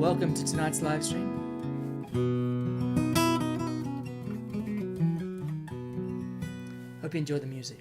Welcome to tonight's live stream. Hope you enjoy the music.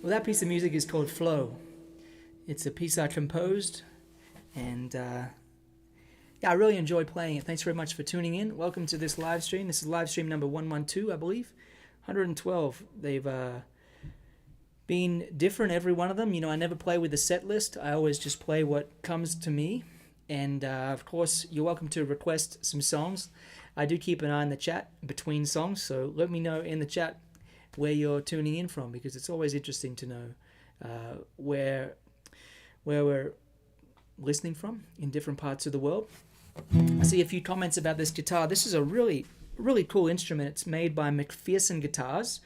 Well, that piece of music is called Flow. It's a piece I composed, and yeah, I really enjoy playing it. Thanks very much for tuning in. Welcome to this live stream. This is live stream number 112, I believe. 112. They've been different, every one of them. You know, I never play with a set list. I always just play what comes to me. And of course, you're welcome to request some songs. I do keep an eye on the chat between songs, so let me know in the chat where you're tuning in from, because it's always interesting to know where we're listening from in different parts of the world. I see a few comments about this guitar. This is a really cool instrument. It's made by McPherson Guitars,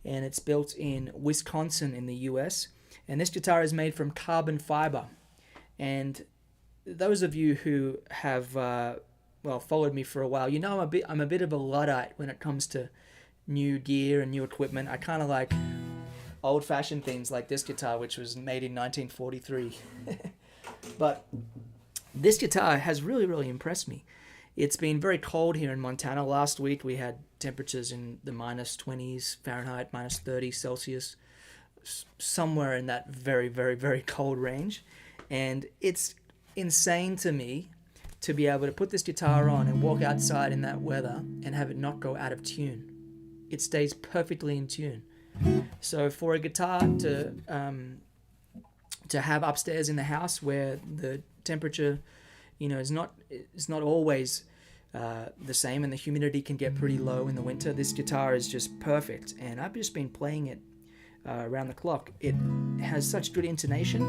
and it's built in Wisconsin in the US. And this guitar is made from carbon fiber. And those of you who have followed me for a while, you know I'm a bit of a Luddite when it comes to new gear and new equipment. I kind of like old-fashioned things like this guitar, which was made in 1943. But this guitar has really, really impressed me. It's been very cold here in Montana. Last week we had temperatures in the minus 20s Fahrenheit, minus 30 Celsius, somewhere in that very, very, very cold range. And it's insane to me to be able to put this guitar on and walk outside in that weather and have it not go out of tune. It stays perfectly in tune. So for a guitar to have upstairs in the house where the temperature, is not always the same, and the humidity can get pretty low in the winter, this guitar is just perfect. And I've just been playing it around the clock. It has such good intonation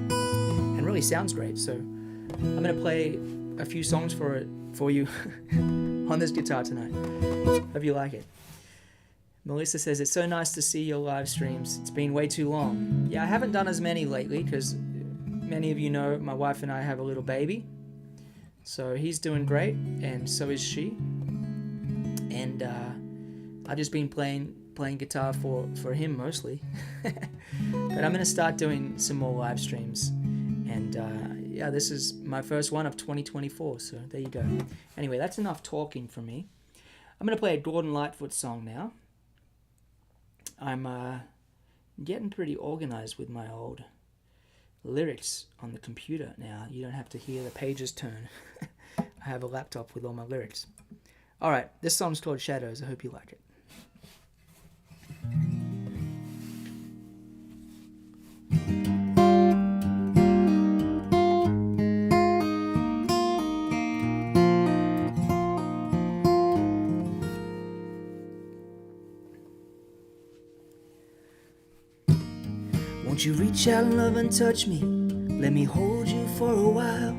and really sounds great. So I'm going to play a few songs for you on this guitar tonight. Hope you like it. Melissa says, it's so nice to see your live streams. It's been way too long. Yeah, I haven't done as many lately because many of you know my wife and I have a little baby. So he's doing great, and so is she. And I've just been playing guitar for him mostly. But I'm going to start doing some more live streams. And yeah, this is my first one of 2024, so there you go. Anyway, that's enough talking from me. I'm going to play a Gordon Lightfoot song now. I'm getting pretty organized with my old lyrics on the computer now. You don't have to hear the pages turn. I have a laptop with all my lyrics. Alright, this song's called Shadows. I hope you like it. Won't you reach out, love, and touch me? Let me hold you for a while.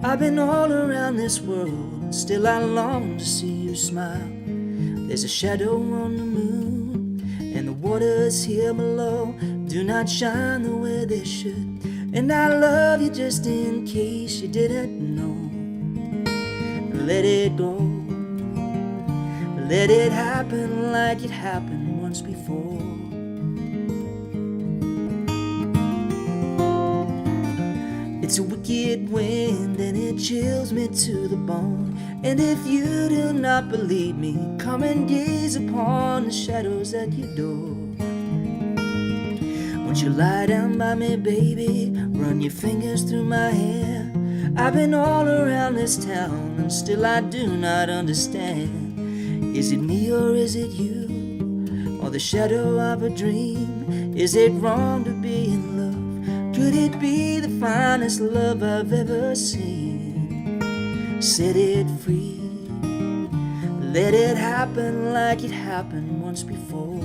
I've been all around this world, still I long to see you smile. There's a shadow on the moon, and the waters here below do not shine the way they should. And I love you just in case you didn't know. Let it go. Let it happen like it happened once before. It's a wicked wind and it chills me to the bone. And if you do not believe me, come and gaze upon the shadows at your door. Won't you lie down by me, baby? Run your fingers through my hair. I've been all around this town and still I do not understand. Is it me or is it you? Or the shadow of a dream? Is it wrong to be in love? Could it be the finest love I've ever seen? Set it free. Let it happen like it happened once before.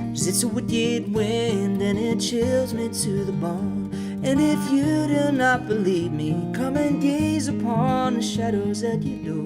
'Cause it's a wicked wind and it chills me to the bone. And if you do not believe me, come and gaze upon the shadows at your door.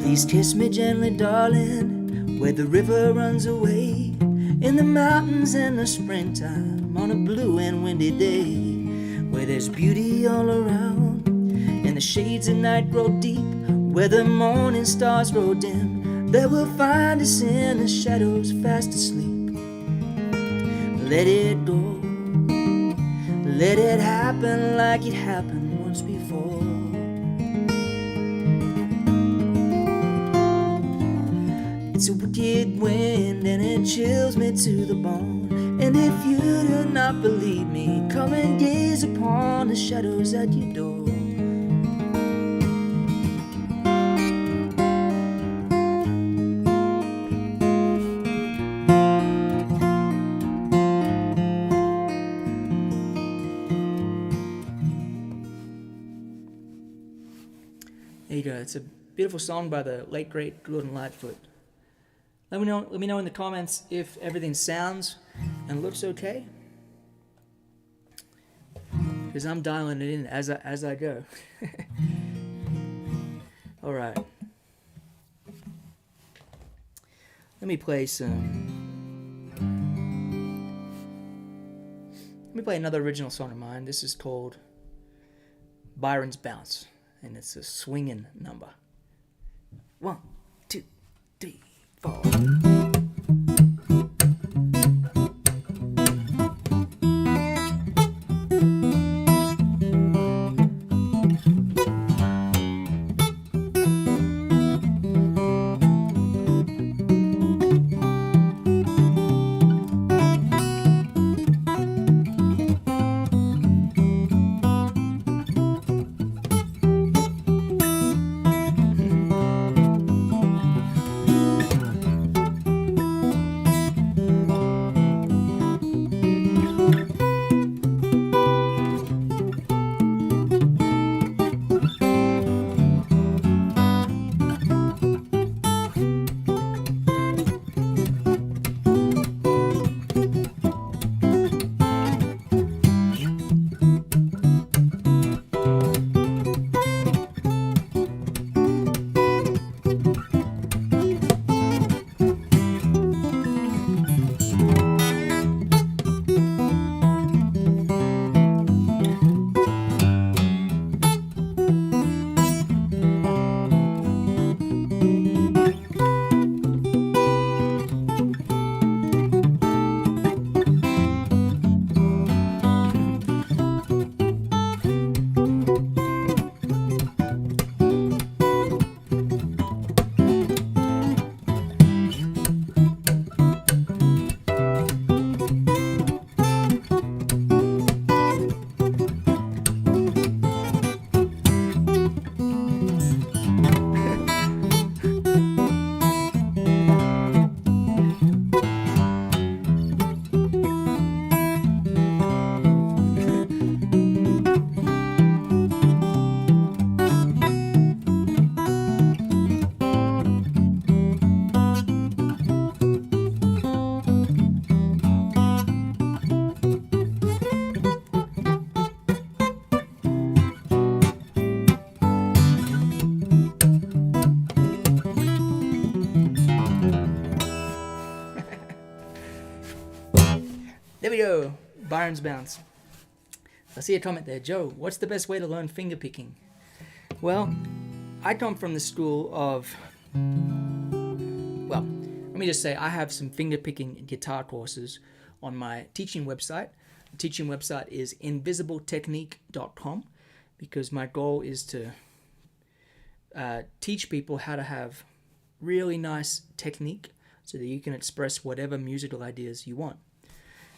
Please kiss me gently, darling, where the river runs away, in the mountains in the springtime, on a blue and windy day, where there's beauty all around, and the shades of night grow deep, where the morning stars grow dim. There we'll find us in the shadows fast asleep. Let it go. Let it happen like it happened once before. It's a wicked wind and it chills me to the bone. And if you do not believe me, come and gaze upon the shadows at your door. There you go. It's a beautiful song by the late, great Gordon Lightfoot. Let me know in the comments if everything sounds and looks okay, because I'm dialing it in as I go. All right. Let me play another original song of mine. This is called Barrons Bounce, and it's a swinging number. 1, 2, 3, 4. There we go, Barrons Bounce. I see a comment there. Joe, what's the best way to learn finger picking? Well, I come from the school of, well, let me just say I have some finger picking guitar courses on my teaching website. The teaching website is invisibletechnique.com, because my goal is to teach people how to have really nice technique so that you can express whatever musical ideas you want.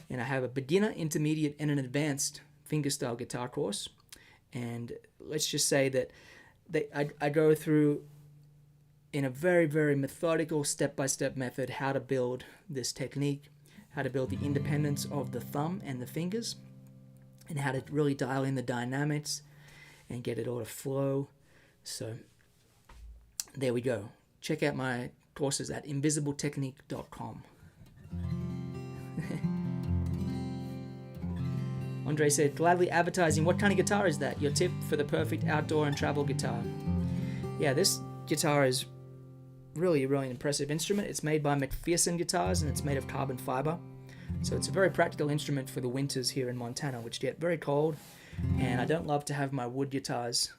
And I have a beginner, intermediate, and an advanced fingerstyle guitar course. And let's just say that I go through in a very, very methodical, step-by-step method how to build this technique, how to build the independence of the thumb and the fingers, and how to really dial in the dynamics and get it all to flow. So there we go. Check out my courses at invisibletechnique.com. Andre said, gladly advertising. What kind of guitar is that? Your tip for the perfect outdoor and travel guitar. Yeah, this guitar is really, really an impressive instrument. It's made by McPherson Guitars, and it's made of carbon fiber. So it's a very practical instrument for the winters here in Montana, which get very cold. And I don't love to have my wood guitars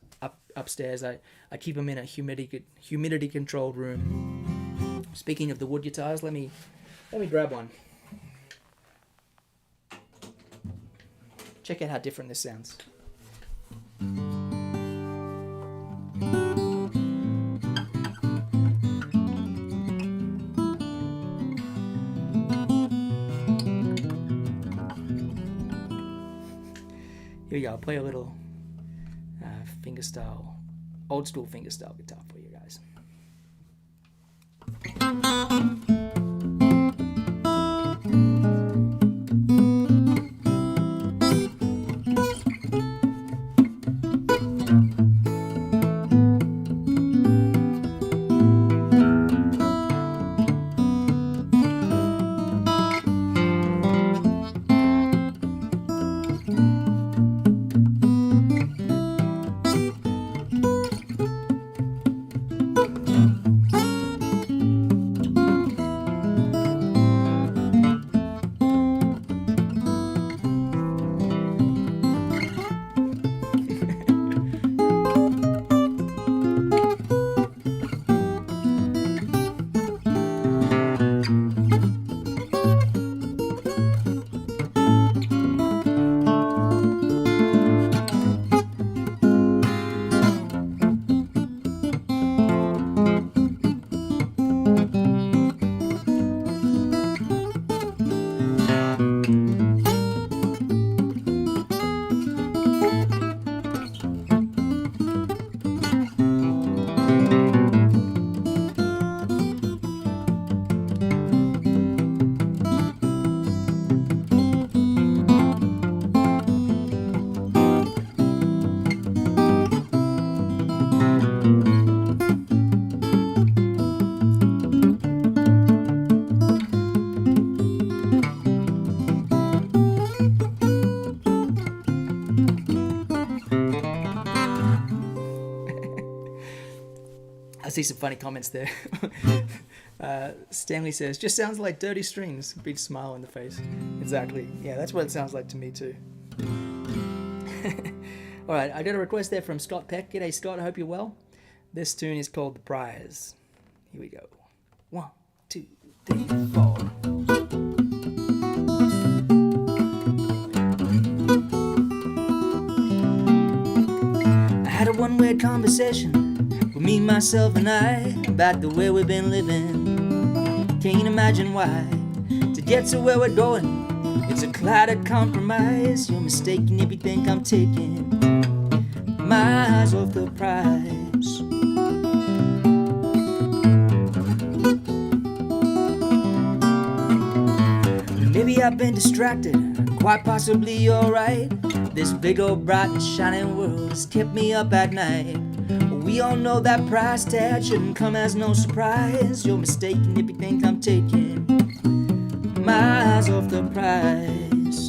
upstairs. I keep them in a humidity controlled room. Speaking of the wood guitars, let me grab one. Check out how different this sounds. Here we go. I'll play a little fingerstyle, old school fingerstyle guitar for you guys. see some funny comments there. Stanley says, just sounds like dirty strings. Big smile on the face. Exactly. Yeah, that's what it sounds like to me too. All right, I got a request there from Scott Peck. G'day, Scott. I hope you're well. This tune is called The Prize. Here we go. 1, 2, 3, 4. I had a one-way conversation with me, myself, and I about the way we've been living. Can't imagine why. To get to where we're going, it's a clouded compromise. You're mistaken if you think I'm taking my eyes off the prize. Maybe I've been distracted, quite possibly you're right. This big old bright and shining world has kept me up at night. We all know that price tag shouldn't come as no surprise. You're mistaken if you think I'm taking my eyes off the prize.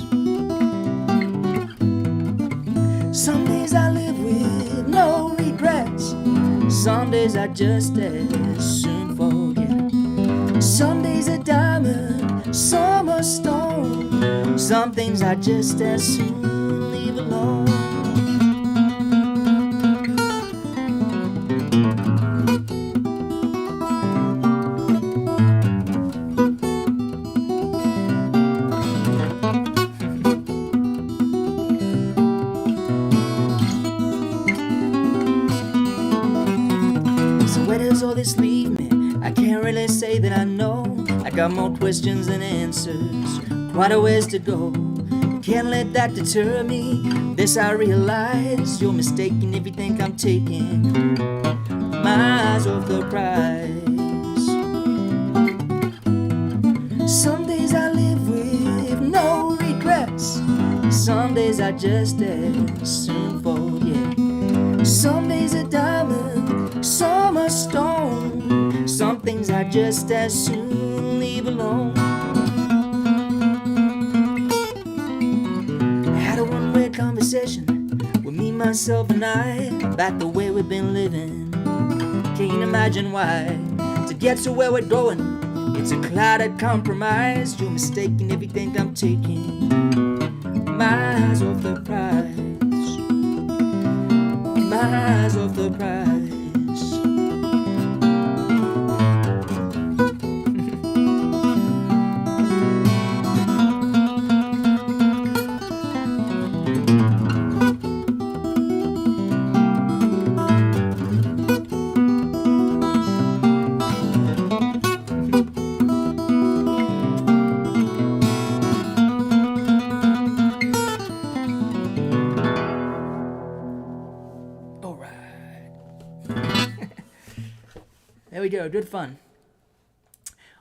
Some days I live with no regrets. Some days I just as soon forget. Some days a diamond, some a stone. Some things I just as soon leave alone. All this leave me, I can't really say that I know. I got more questions than answers, quite a ways to go. Can't let that deter me, this I realize. You're mistaken if you think I'm taking my eyes off the prize. Some days I live with no regrets. Some days I just as soon forget. Some days a diamond, some a stone. Some things I just as soon leave alone. I had a one-way conversation with me, myself, and I about the way we've been living. Can't imagine why. To get to where we're going, it's a clouded compromise. You're mistaken if you think I'm taking my eyes off the prize. My eyes off the prize. There we go, good fun.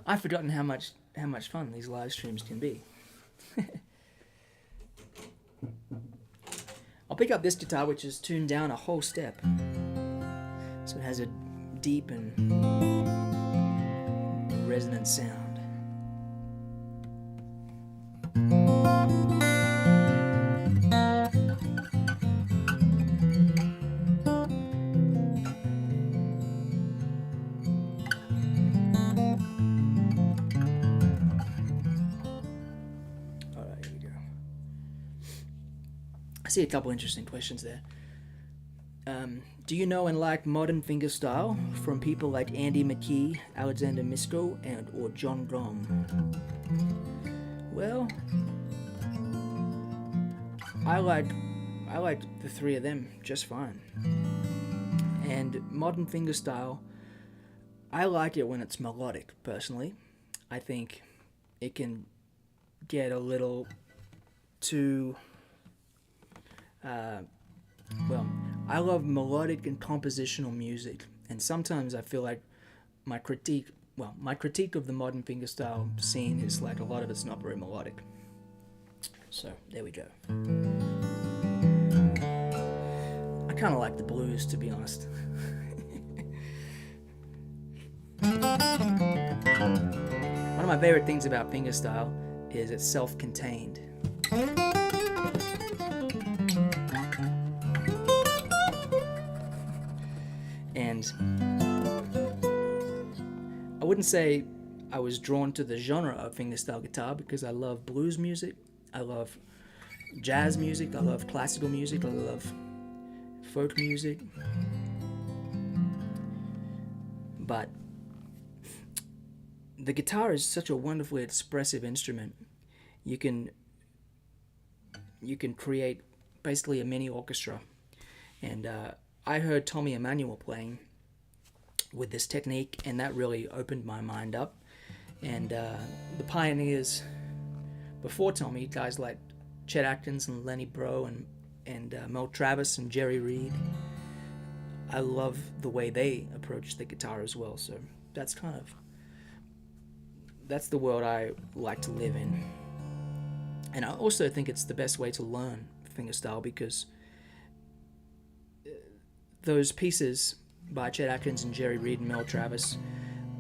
I've forgotten how much fun these live streams can be. I'll pick up this guitar, which is tuned down a whole step, so it has a deep and resonant sound. I see a couple interesting questions there. Do you know and like modern fingerstyle from people like Andy McKee, Alexander Misko, or John Grom? Well, I like the three of them just fine. And modern fingerstyle, I like it when it's melodic, personally. I think it can get a little too... well, I love melodic and compositional music, and sometimes I feel like my critique of the modern fingerstyle scene is like a lot of it's not very melodic. So, there we go. I kind of like the blues, to be honest. One of my favorite things about fingerstyle is it's self-contained. And wouldn't say I was drawn to the genre of fingerstyle guitar because I love blues music, I love jazz music, I love classical music, I love folk music. But the guitar is such a wonderfully expressive instrument. You can create basically a mini orchestra. And I heard Tommy Emmanuel playing with this technique, and that really opened my mind up. And the pioneers before Tommy, guys like Chet Atkins and Lenny Breau and Mel Travis and Jerry Reed, I love the way they approach the guitar as well. So that's the world I like to live in. And I also think it's the best way to learn fingerstyle because those pieces by Chet Atkins and Jerry Reed and Mel Travis,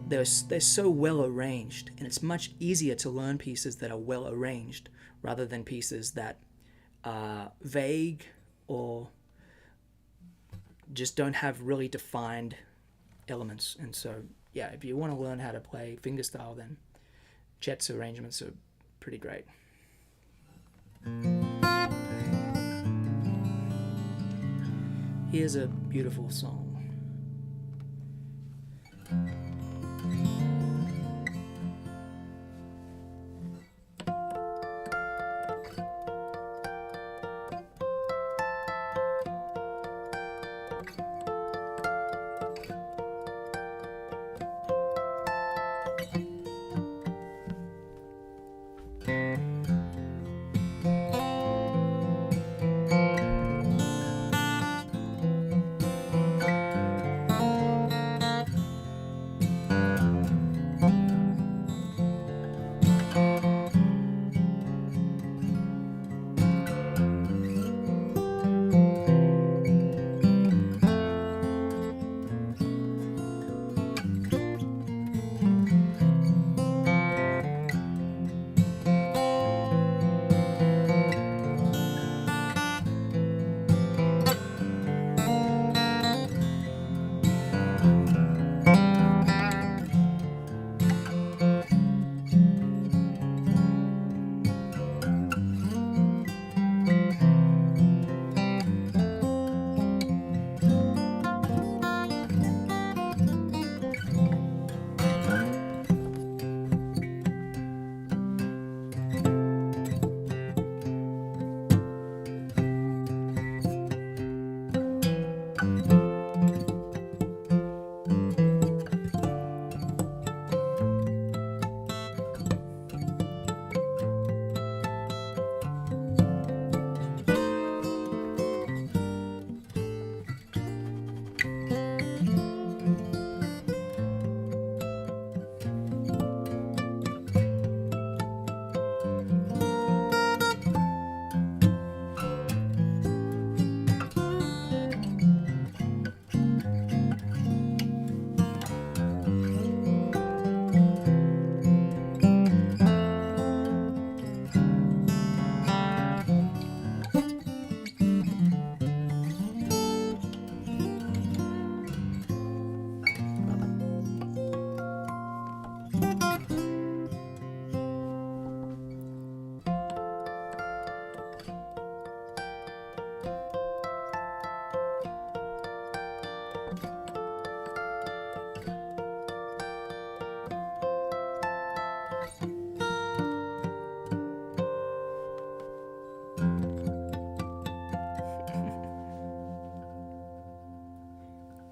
they're so well arranged, and it's much easier to learn pieces that are well arranged rather than pieces that are vague or just don't have really defined elements. And so, yeah, if you want to learn how to play fingerstyle, then Chet's arrangements are pretty great. Here's a beautiful song.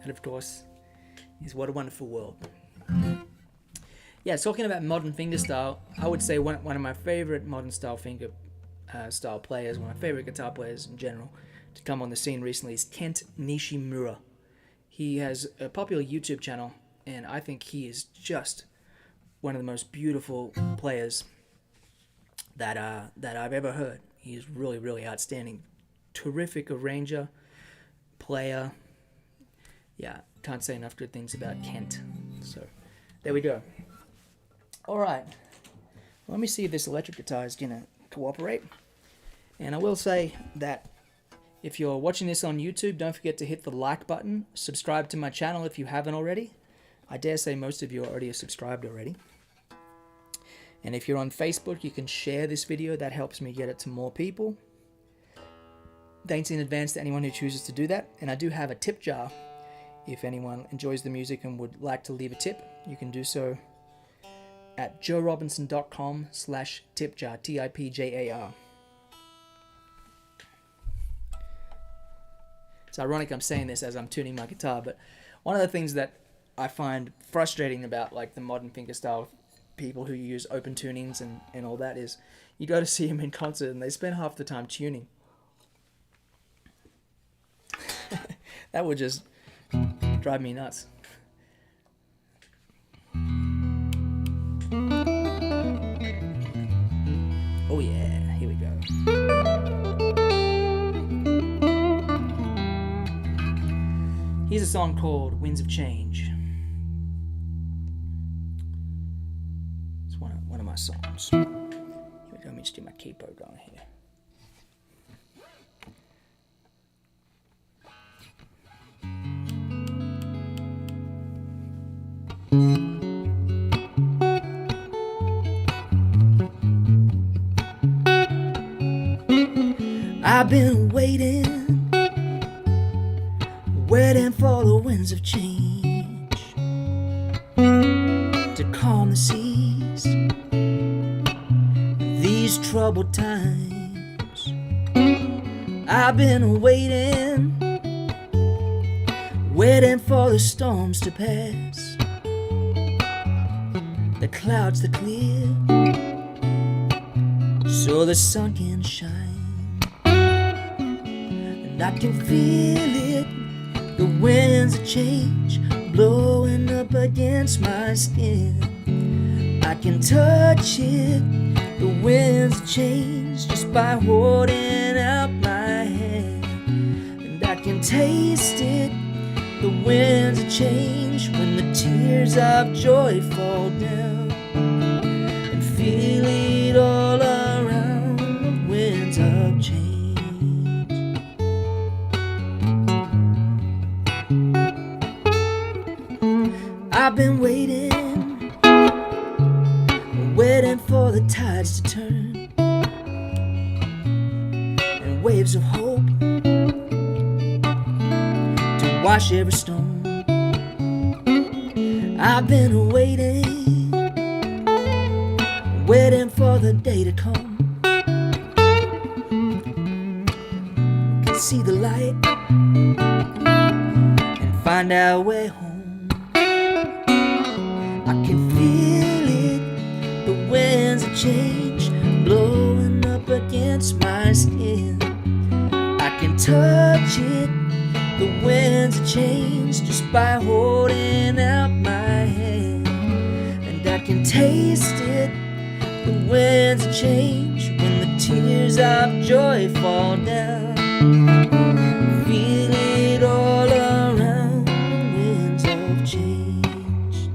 And of course, is What a Wonderful World. Yeah, talking about modern fingerstyle, I would say one of my favorite modern style style players, one of my favorite guitar players in general, to come on the scene recently is Kent Nishimura. He has a popular YouTube channel, and I think he is just one of the most beautiful players that I've ever heard. He is really, really outstanding. Terrific arranger, player. Yeah, can't say enough good things about Kent. So, there we go. Alright, let me see if this electric guitar is going to cooperate. And I will say that if you're watching this on YouTube, don't forget to hit the like button. Subscribe to my channel if you haven't already. I dare say most of you are already subscribed already. And if you're on Facebook, you can share this video. That helps me get it to more people. Thanks in advance to anyone who chooses to do that. And I do have a tip jar. If anyone enjoys the music and would like to leave a tip, you can do so at joerobinson.com/tipjar, TIPJAR. It's ironic I'm saying this as I'm tuning my guitar, but one of the things that I find frustrating about like the modern fingerstyle people who use open tunings and all that is you go to see them in concert and they spend half the time tuning. That would just drive me nuts. Oh yeah, here we go. Here's a song called Winds of Change. It's one of my songs. Here we go, let me just do my capo going here. I've been waiting for the winds of change to calm the seas, these troubled times. I've been waiting for the storms to pass, the clouds to clear, so the sun can shine. And I can feel it, the winds of change blowing up against my skin. I can touch it, the winds of change, just by holding out my hand. And I can taste it, the winds of change, when the tears of joy fall down. And feel it all around, the winds of change. I've been waiting for the tides to turn, and waves of hope to wash every stone. I've been waiting for the day to come. Can see the light and find our way home. I can feel it, the winds of change blowing up against my skin. I can touch it, the winds of change, just by holding out my hand. And I can taste it, the winds of change, when the tears of joy fall down. Feel it all around, the winds of change.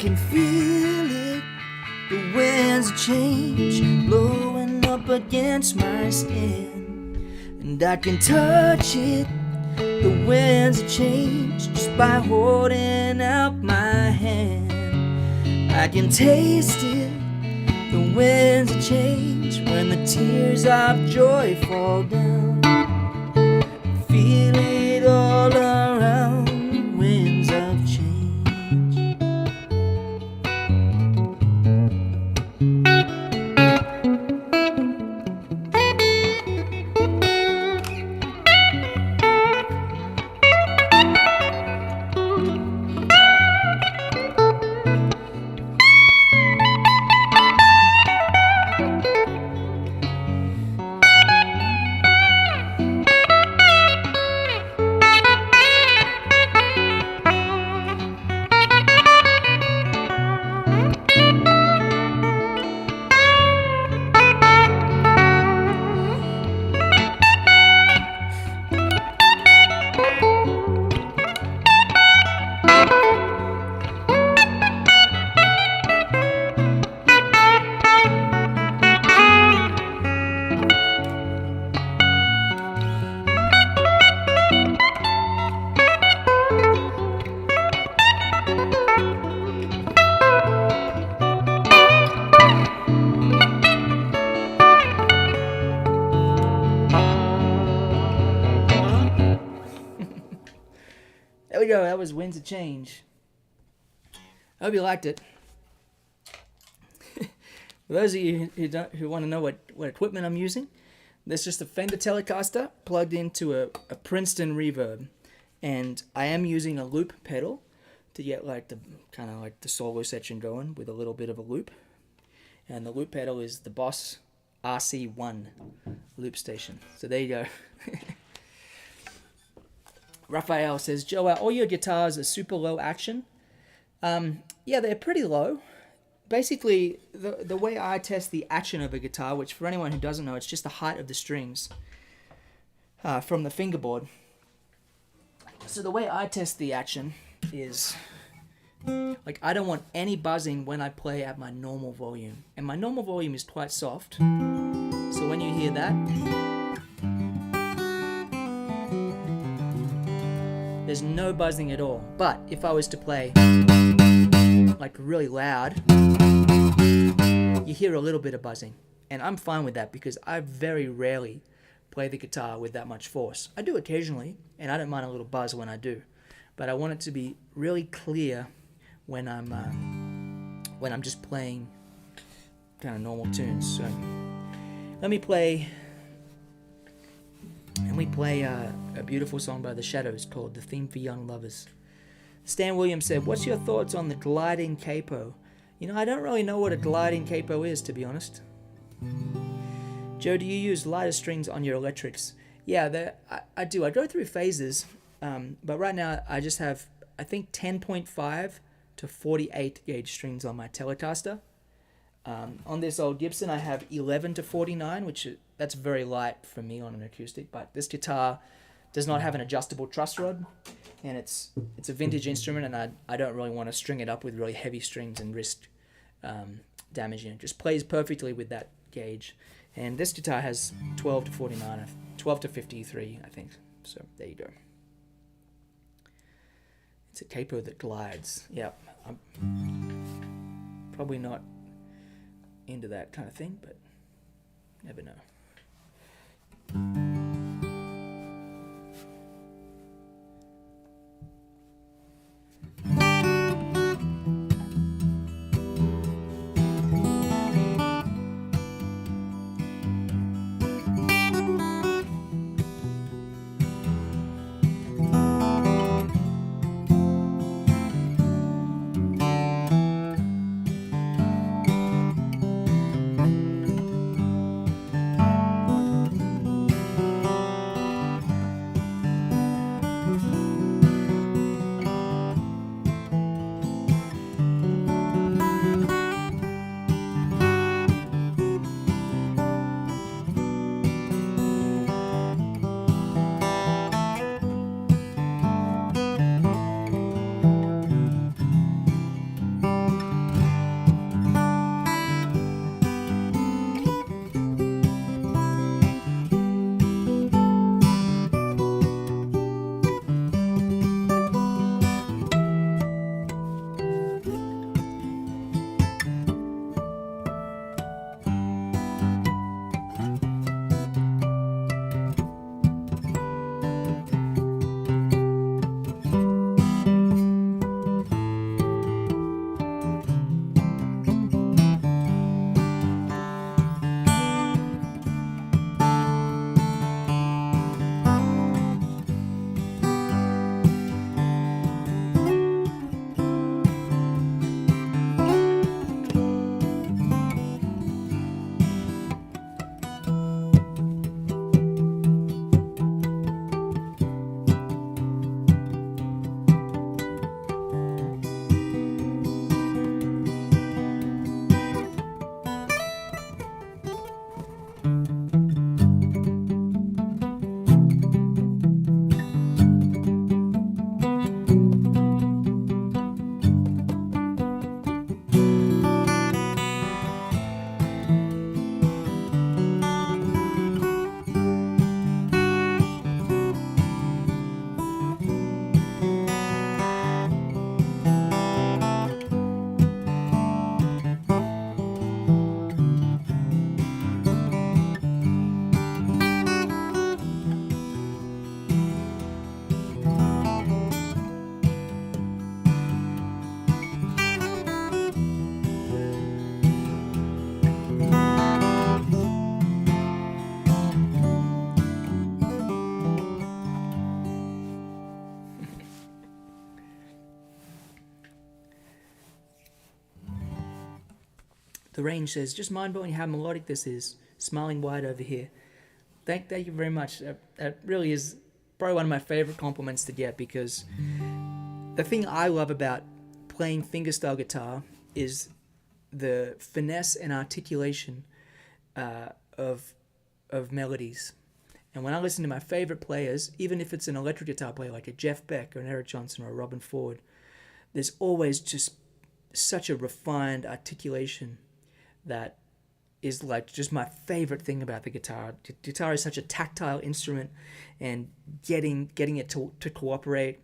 can feel it, the winds of change blowing up against my skin. And I can touch it, the winds of change, just by holding out my hand. I can taste it, the winds of change, when the tears of joy fall down. Feel it all around, the winds of change. There we go, that was Winds of Change. I hope you liked it. For those of you who want to know what equipment I'm using, there's just a Fender Telecaster plugged into a Princeton reverb. And I am using a loop pedal to get like the kind of like the solo section going with a little bit of a loop. And the loop pedal is the Boss RC1 loop station. So there you go. Raphael says, Joe, all your guitars are super low action. Yeah, they're pretty low. Basically, the way I test the action of a guitar, which for anyone who doesn't know, it's just the height of the strings from the fingerboard. So the way I test the action is, like, I don't want any buzzing when I play at my normal volume. And my normal volume is quite soft. So when you hear that, there's no buzzing at all. But if I was to play like really loud, you hear a little bit of buzzing. And I'm fine with that because I very rarely play the guitar with that much force. I do occasionally, and I don't mind a little buzz when I do. But I want it to be really clear when I'm just playing kind of normal tunes. So let me play a beautiful song by The Shadows called The Theme for Young Lovers. Stan Williams said, what's your thoughts on the gliding capo? You know, I don't really know what a gliding capo is, to be honest. Joe, do you use lighter strings on your electrics? Yeah, I do. I go through phases, but right now I just have, I think, 10.5 to 48 gauge strings on my Telecaster. On this old Gibson, I have 11 to 49, that's very light for me on an acoustic, but this guitar does not have an adjustable truss rod, and it's a vintage instrument, and I don't really want to string it up with really heavy strings and risk damaging it. It just plays perfectly with that gauge. And this guitar has 12 to 49, 12 to 53, I think. So there you go. It's a capo that glides. Yeah, I'm probably not into that kind of thing, but never know. The range says, just mind-blowing how melodic this is. Smiling wide over here. Thank you very much. That really is probably one of my favorite compliments to get, because the thing I love about playing fingerstyle guitar is the finesse and articulation of melodies. And when I listen to my favorite players, even if it's an electric guitar player like a Jeff Beck or an Eric Johnson or a Robin Ford, there's always just such a refined articulation that is like just my favorite thing about the guitar. Guitar is such a tactile instrument, and getting it to cooperate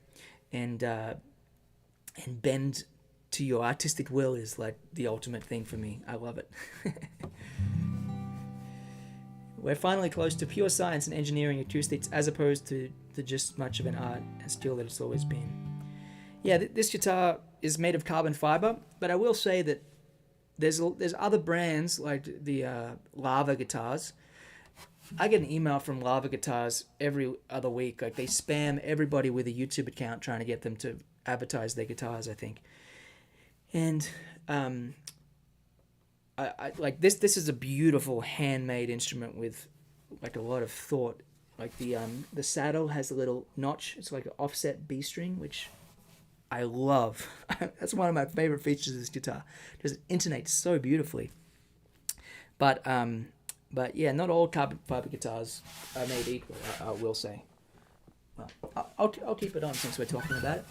and bend to your artistic will is like the ultimate thing for me. I love it. We're finally close to pure science and engineering acoustics, as opposed to just much of an art and skill that it's always been. Yeah, this guitar is made of carbon fiber, but I will say that there's other brands like the Lava guitars. I get an email from Lava Guitars every other week. Like, they spam everybody with a YouTube account trying to get them to advertise their guitars, I think. And I like this. This is a beautiful handmade instrument with like a lot of thought. Like the saddle has a little notch. It's like an offset B string, which I love. That's one of my favorite features of this guitar, because it intonates so beautifully. But yeah, not all carbon fiber guitars are made equal, I will say. Well, I'll keep it on since we're talking about it.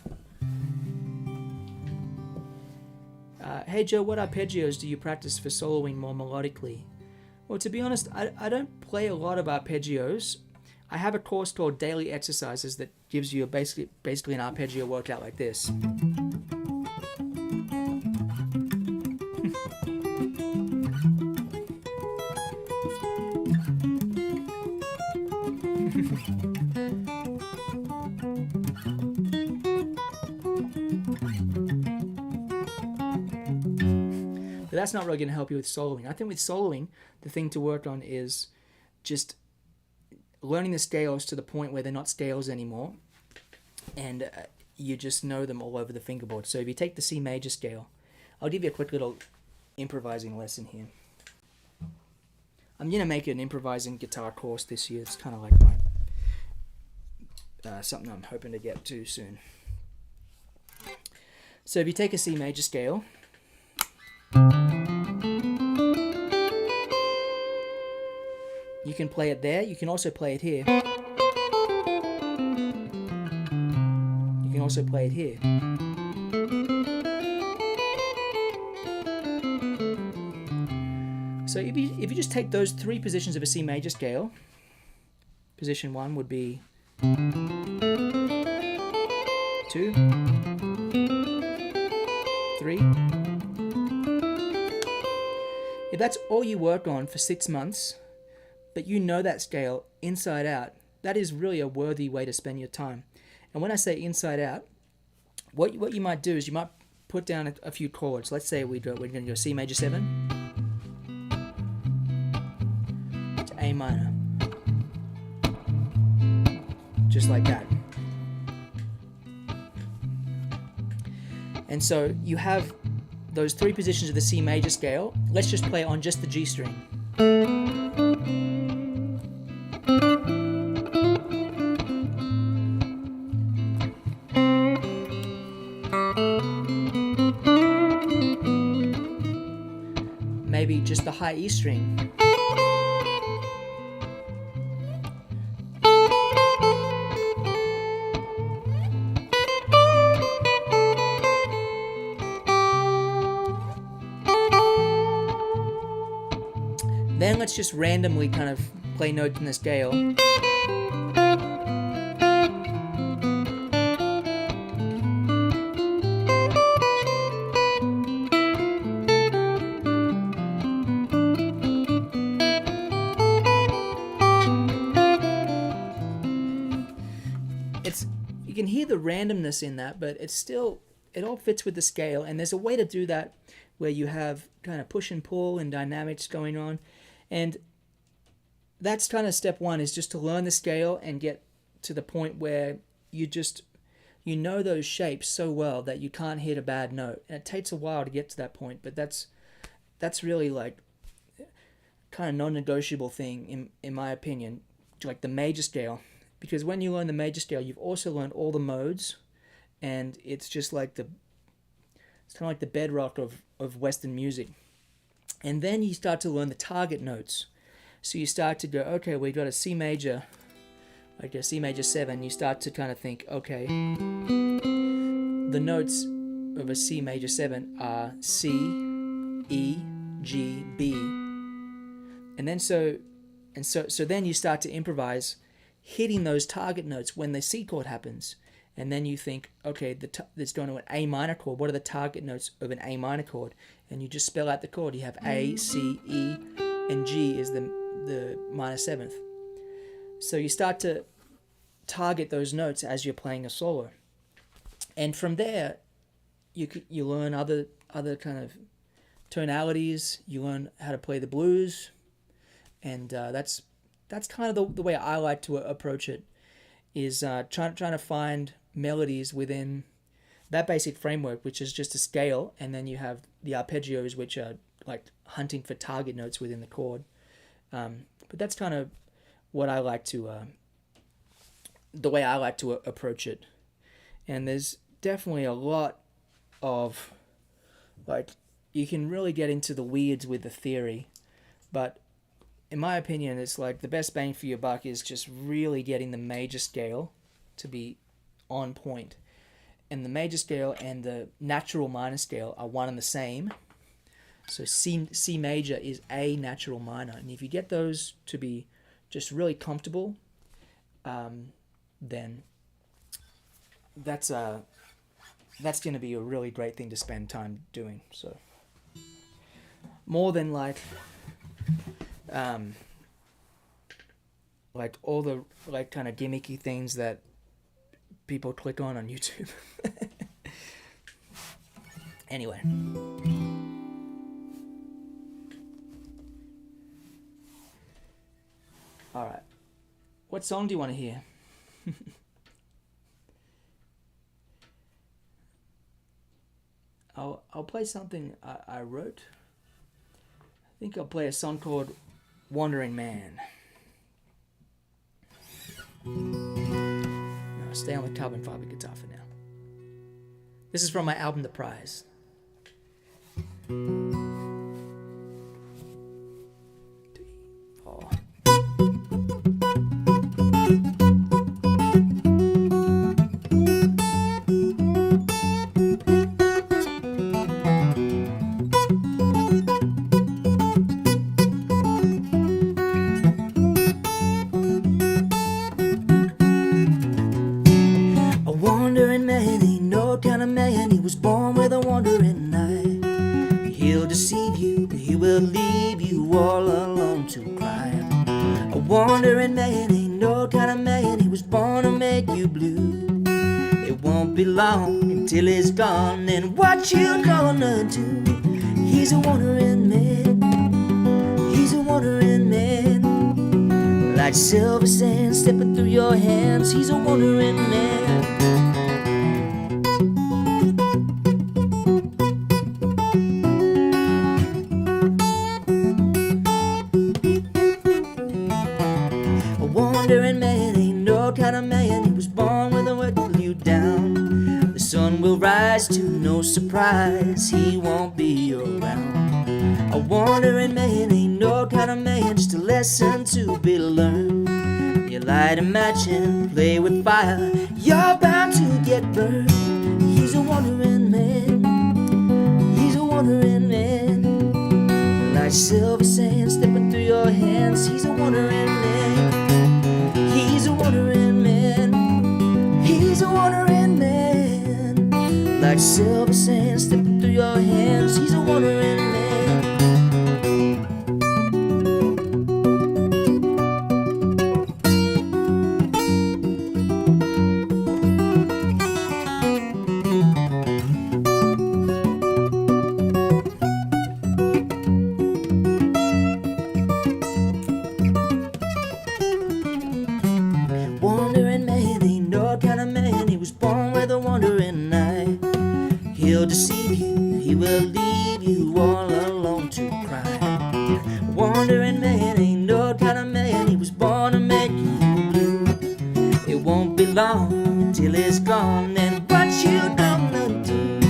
Hey Joe, what arpeggios do you practice for soloing more melodically? Well, to be honest, I don't play a lot of arpeggios. I have a course called Daily Exercises that gives you basically an arpeggio workout like this. But that's not really going to help you with soloing. I think with soloing, the thing to work on is just learning the scales to the point where they're not scales anymore, and you just know them all over the fingerboard. So if you take the C major scale, I'll give you a quick little improvising lesson here. I'm going to make an improvising guitar course this year. It's kind of like my something I'm hoping to get to soon. So if you take a C major scale, you can play it there. You can also play it here. You can also play it here. So if you just take those three positions of a C major scale, position 1 would be 2, 3. If that's all you work on for 6 months, but you know that scale inside out, that is really a worthy way to spend your time. And when I say inside out, what you might do is you might put down a few chords. Let's say we're going to go C major 7 to A minor, just like that. And so you have those three positions of the C major scale. Let's just play on just the G string. Maybe just the high E string. Then let's just randomly kind of play notes in the scale. You can hear the randomness in that, but it's still, it all fits with the scale, and there's a way to do that where you have kind of push and pull and dynamics going on. And that's kind of step 1, is just to learn the scale and get to the point where you know those shapes so well that you can't hit a bad note. And it takes a while to get to that point, but that's that's really like kind of non-negotiable thing in my opinion, like the major scale, because when you learn the major scale, you've also learned all the modes, and it's just like it's kind of like the bedrock of Western music. And then you start to learn the target notes. So you start to go, okay, we got a C major, like a C major 7. You start to kind of think, okay, the notes of a C major 7 are C, E, G, B. And then so then you start to improvise hitting those target notes when the C chord happens. And then you think, okay, it's going to an A minor chord. What are the target notes of an A minor chord? And you just spell out the chord. You have A, C, E, and G is the minor 7th. So you start to target those notes as you're playing a solo. And from there, you learn other kind of tonalities. You learn how to play the blues. And that's kind of the way I like to approach it, is trying to find melodies within that basic framework, which is just a scale, and then you have the arpeggios, which are like hunting for target notes within the chord. But that's kind of what I like to, the way I like to approach it. And there's definitely a lot of, like, you can really get into the weirds with the theory, but in my opinion, it's like the best bang for your buck is just really getting the major scale to be on point. And the major scale and the natural minor scale are one and the same. So C major is A natural minor. And if you get those to be just really comfortable, then that's going to be a really great thing to spend time doing. So more than like all the like kind of gimmicky things that people click on YouTube. Anyway. All right. What song do you want to hear? I'll play something I wrote. I think I'll play a song called Wandering Man. No, stay on the carbon fiber guitar for now. This is from my album The Prize. 3, 4. Wandering man ain't no kind of man. He was born to make you blue. It won't be long until he's gone, and what you gonna do? He's a wandering man. He's a wandering man. Like silver sand stepping through your hands. He's a wandering man. Wandering man ain't no kind of man. He was born with a word to you down. The sun will rise to no surprise. He won't be around. A wandering man ain't no kind of man. Just a lesson to be learned. You light a match and play with fire. You're bound to get burned. He's a wandering man. He's a wandering man. Like silver sand stepping through your hands. He's a wandering man. He's a wandering man. He's a wandering man. Like silver sand stepping through your hands. He's a wandering man. Wandering man ain't no kind of man. He was born with a wandering eye. He'll deceive you, he will leave you all alone to long until it's gone. And what you gonna do?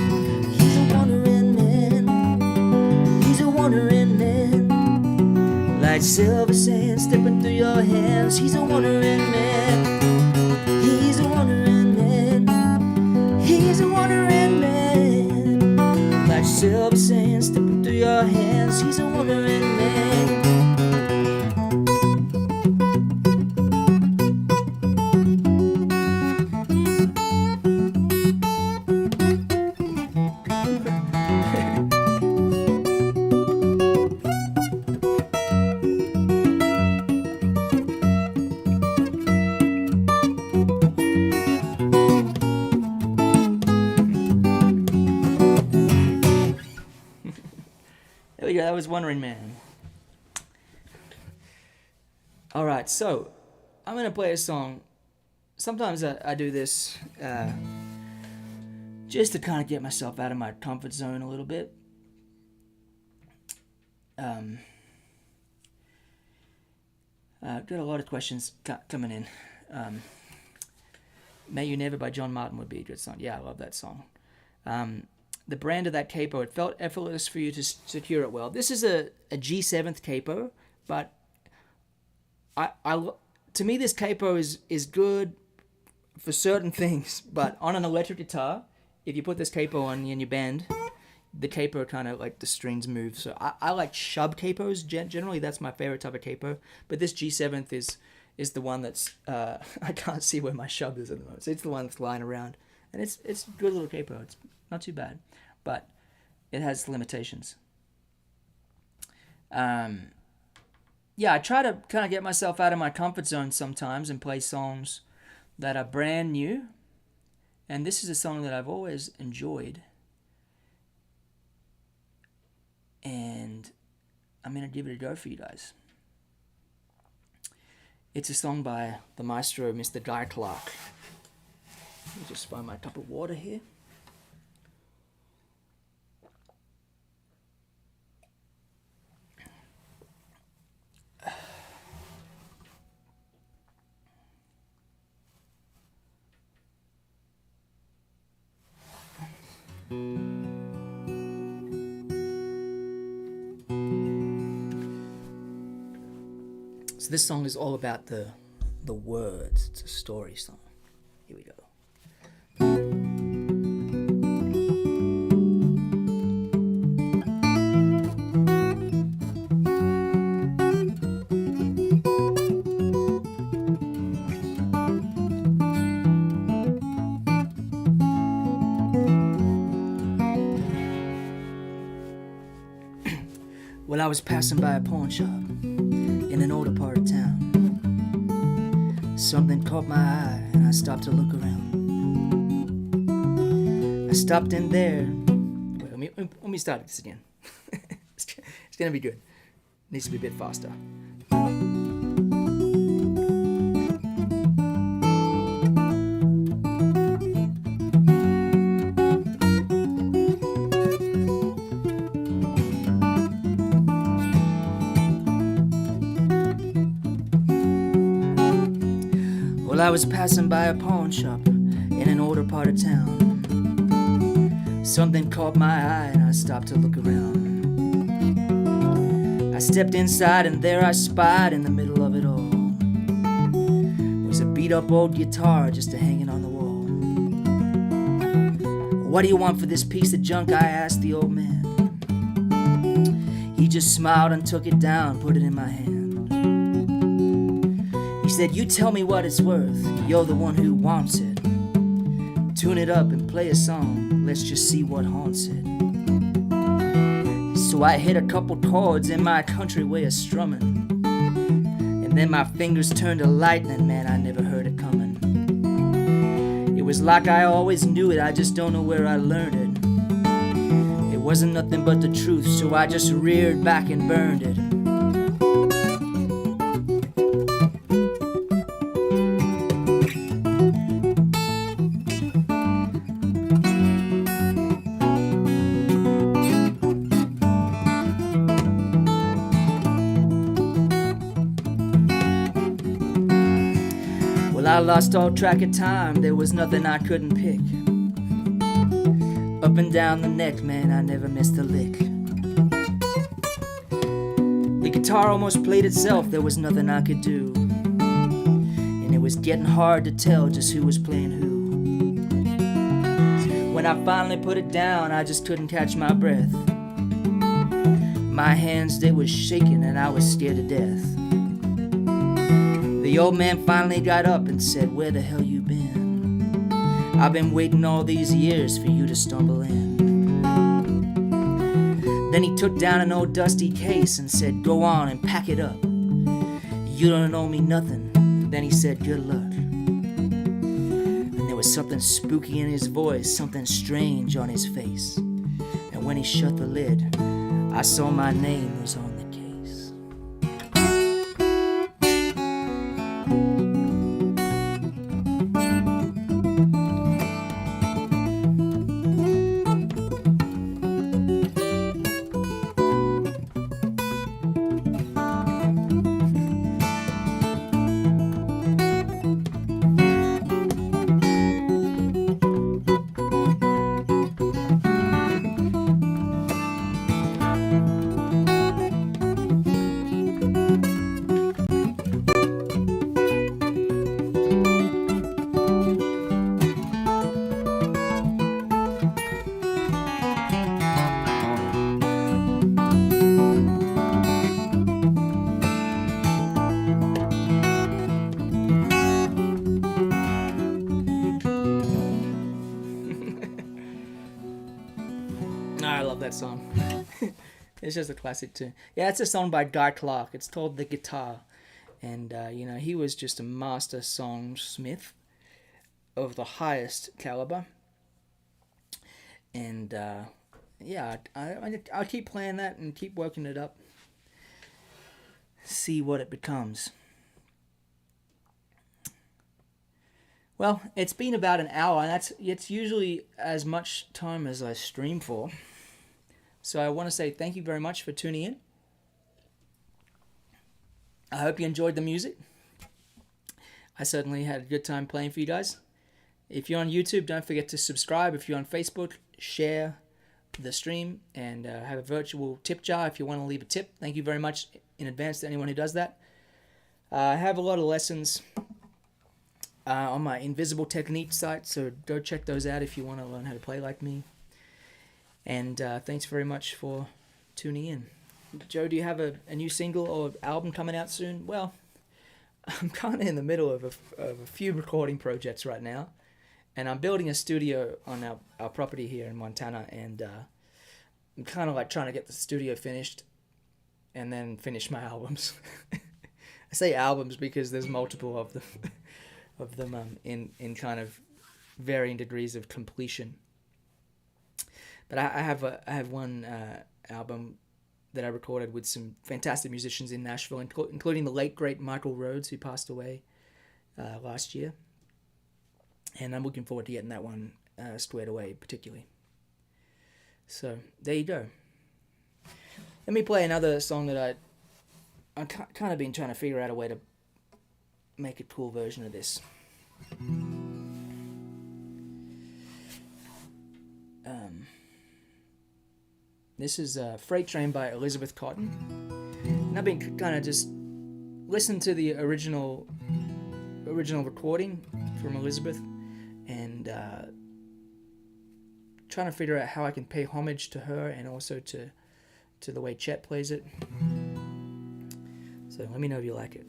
He's a wandering man. He's a wandering man. Like silver sand stepping through your hands. He's a wandering man. He's a wandering man. He's a wandering man. Like silver sand stepping through your hands. He's a wandering man. There we go, that was Wandering Man. Alright, so I'm going to play a song. Sometimes I do this just to kind of get myself out of my comfort zone a little bit. Got a lot of questions coming in. May You Never by John Martin would be a good song. Yeah, I love that song. The brand of that capo, it felt effortless for you to secure it well. This is a G7th capo, but to me this capo is good for certain things, but on an electric guitar, if you put this capo on in your band, the capo kind of like the strings move. So I like shub capos. Generally, that's my favorite type of capo, but this G7th is the one that's I can't see where my shub is at the moment. So it's the one that's lying around, and it's a good little capo. It's not too bad, but it has limitations. Yeah, I try to kind of get myself out of my comfort zone sometimes and play songs that are brand new. And this is a song that I've always enjoyed. And I'm going to give it a go for you guys. It's a song by the maestro, Mr. Guy Clark. Let me just find my cup of water here. So this song is all about the words. It's a story song. Here we go. Well, I was passing by a pawn shop in an older part of town. Something caught my eye and I stopped to look around. I stopped in there. Wait, let me start this again. It's gonna be good. It needs to be a bit faster. Well, I was passing by a pawn shop in an older part of town. Something caught my eye and I stopped to look around. I stepped inside and there I spied in the middle of it all was a beat up old guitar just hanging on the wall. What do you want for this piece of junk? I asked the old man. He just smiled and took it down, put it in my hand. He said, you tell me what it's worth, you're the one who wants it. Tune it up and play a song, let's just see what haunts it. So I hit a couple chords in my country way of strumming, and then my fingers turned to lightning, man, I never heard it coming. It was like I always knew it, I just don't know where I learned it. It wasn't nothing but the truth, so I just reared back and burned it. I I lost all track of time, there was nothing I couldn't pick. Up and down the neck, man, I never missed a lick. The guitar almost played itself, there was nothing I could do. And it was getting hard to tell just who was playing who. When I finally put it down, I just couldn't catch my breath. My hands, they was shaking and I was scared to death. The old man finally got up and said, "Where the hell you been? I've been waiting all these years for you to stumble in." Then he took down an old dusty case and said, "Go on and pack it up. You don't owe me nothing." Then he said, "Good luck." And there was something spooky in his voice, something strange on his face. And when he shut the lid, I saw my name was on the case. I love that song. It's just a classic tune. Yeah, it's a song by Guy Clark. It's called The Guitar. And, he was just a master songsmith of the highest caliber. And, I'll keep playing that and keep working it up. See what it becomes. Well, it's been about an hour, and it's usually as much time as I stream for. So I want to say thank you very much for tuning in. I hope you enjoyed the music. I certainly had a good time playing for you guys. If you're on YouTube, don't forget to subscribe. If you're on Facebook, share the stream and have a virtual tip jar if you want to leave a tip. Thank you very much in advance to anyone who does that. I have a lot of lessons on my Invisible Technique site, so go check those out if you want to learn how to play like me. And thanks very much for tuning in. Joe, do you have a new single or album coming out soon? Well, I'm kind of in the middle of a few recording projects right now, and I'm building a studio on our property here in Montana, and I'm kind of like trying to get the studio finished and then finish my albums. I say albums because there's multiple of them in kind of varying degrees of completion. But I have one album that I recorded with some fantastic musicians in Nashville, including the late great Michael Rhodes, who passed away last year. And I'm looking forward to getting that one squared away, particularly. So there you go. Let me play another song that I've kind of been trying to figure out a way to make a cool version of this. This is Freight Train by Elizabeth Cotton. And I've been kind of just listening to the original recording from Elizabeth and trying to figure out how I can pay homage to her and also to the way Chet plays it. So let me know if you like it.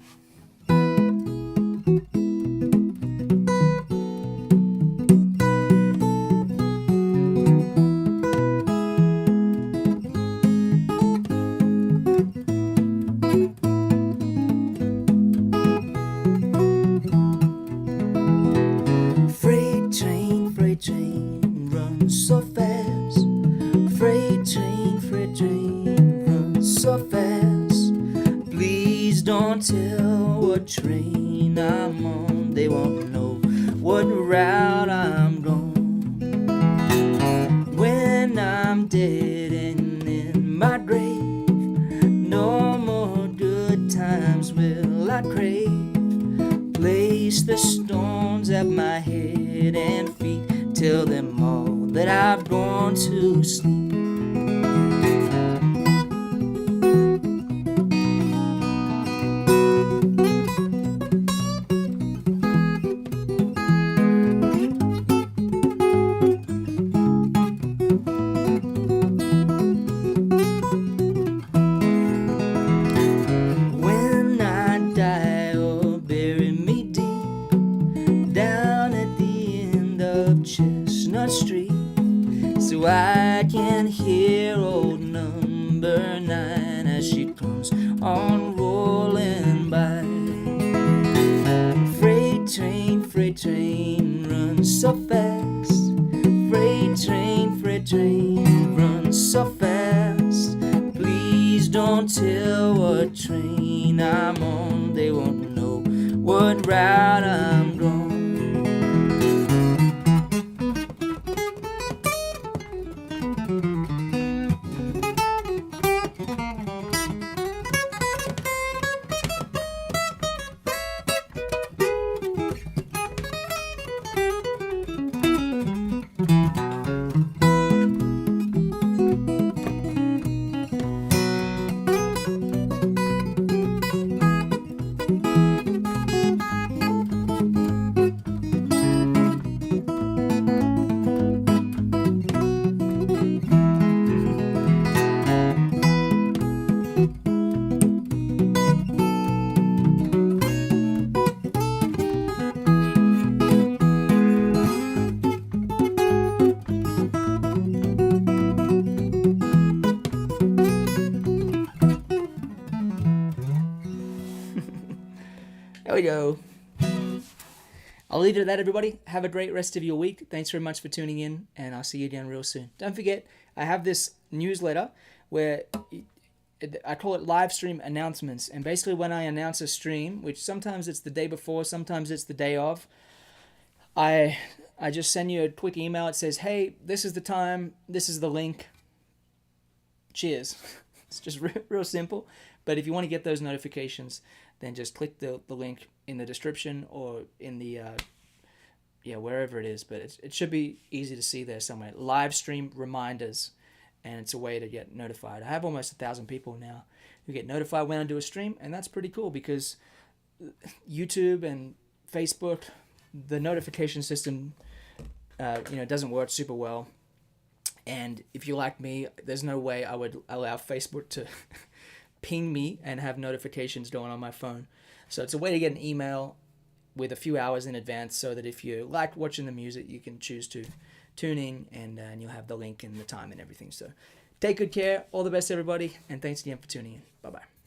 Freight train runs so fast. Freight train runs so fast. Please don't tell what train I'm on. They won't know what route I'm going. When I'm dead and in my grave, no more good times will I crave. Place the storm up my head and feet, tell them all that I've gone to sleep. When I die, oh, bury me deep down at the end of Chestnut Street, so I can hear old number 9 as she comes on rolling by. Freight train runs so fast. Freight train runs so fast. Please don't tell what train I'm on. They won't know what route I'm going. There we go. I'll leave it at that, everybody. Have a great rest of your week. Thanks very much for tuning in, and I'll see you again real soon. Don't forget, I have this newsletter where I call it Livestream announcements. And basically when I announce a stream, which sometimes it's the day before, sometimes it's the day of, I just send you a quick email. It says, hey, this is the time, this is the link. Cheers. It's just real simple. But if you want to get those notifications, then just click the link in the description or in the, wherever it is. But it should be easy to see there somewhere. Live stream reminders, and it's a way to get notified. I have almost 1,000 people now who get notified when I do a stream, and that's pretty cool because YouTube and Facebook, the notification system, doesn't work super well. And if you're like me, there's no way I would allow Facebook to ping me and have notifications going on my phone. So it's a way to get an email with a few hours in advance so that if you like watching the music, you can choose to tune in and you'll have the link and the time and everything. So take good care. All the best, everybody. And thanks again for tuning in. Bye-bye.